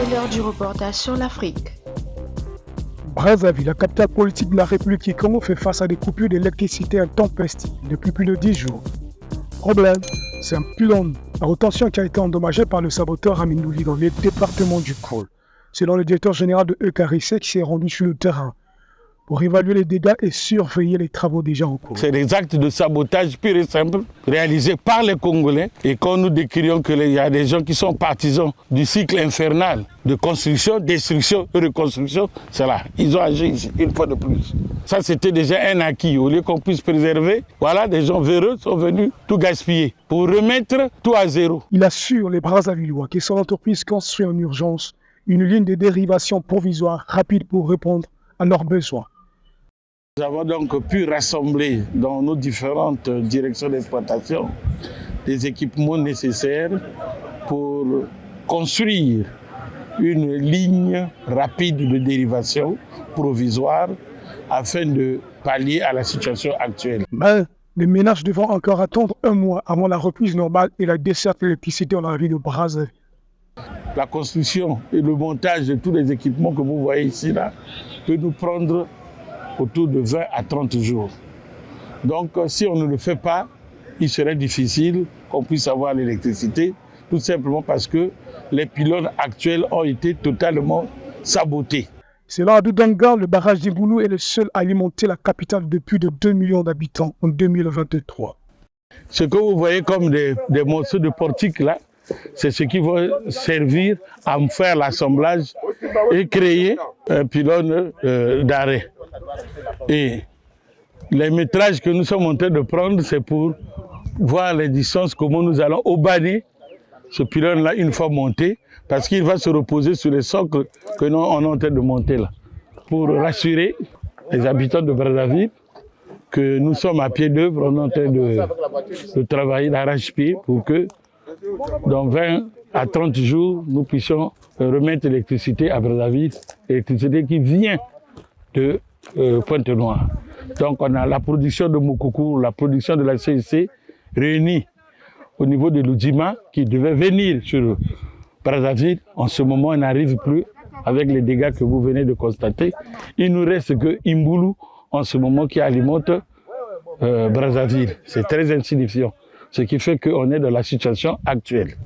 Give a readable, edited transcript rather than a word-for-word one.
C'est l'heure du reportage sur l'Afrique. Brazzaville, la capitale politique de la République du Congo, fait face à des coupures d'électricité intempestives depuis plus de 10 jours. Problème, c'est un pylône à haute tension qui a été endommagé par le saboteur Amindouli dans le département du Kol. Selon le directeur général de ECARIC qui s'est rendu sur le terrain pour évaluer les dégâts et surveiller les travaux déjà en cours. C'est des actes de sabotage purs et simples réalisés par les Congolais. Et quand nous décrions qu'il y a des gens qui sont partisans du cycle infernal de construction, destruction et reconstruction, c'est là. Ils ont agi ici, une fois de plus. Ça, c'était déjà un acquis. Au lieu qu'on puisse préserver, voilà, des gens véreux sont venus tout gaspiller pour remettre tout à zéro. Il assure les Brazzavillois que son entreprise construit en urgence une ligne de dérivation provisoire rapide pour répondre à leurs besoins. Nous avons donc pu rassembler dans nos différentes directions d'exploitation des équipements nécessaires pour construire une ligne rapide de dérivation provisoire afin de pallier à la situation actuelle. Mais les ménages devront encore attendre un mois avant la reprise normale et la desserte d'électricité dans la ville de Brazzaville. La construction et le montage de tous les équipements que vous voyez ici là, peut nous prendre autour de 20 à 30 jours. Donc si on ne le fait pas, il serait difficile qu'on puisse avoir l'électricité, tout simplement parce que les pylônes actuels ont été totalement sabotés. Selon Adou-Danga, le barrage d'Imboulou est le seul à alimenter la capitale de plus de 2 millions d'habitants en 2023. Ce que vous voyez comme des morceaux de portique là, c'est ce qui va servir à faire l'assemblage et créer un pylône d'arrêt. Et les métrages que nous sommes en train de prendre, c'est pour voir les distances, comment nous allons obaner ce pylône-là une fois monté, parce qu'il va se reposer sur les socles que nous on est en train de monter là, pour rassurer les habitants de Brazzaville que nous sommes à pied d'œuvre, on est en train de travailler d'arrache-pied pour que dans 20 à 30 jours, nous puissions remettre l'électricité à Brazzaville, l'électricité qui vient de Pointe-Noire. Donc on a la production de Moukoukou, la production de la CIC réunie au niveau de l'Oudjima qui devait venir sur Brazzaville. En ce moment, on n'arrive plus avec les dégâts que vous venez de constater. Il nous reste que Imboulou en ce moment qui alimente Brazzaville. C'est très insignifiant, ce qui fait qu'on est dans la situation actuelle.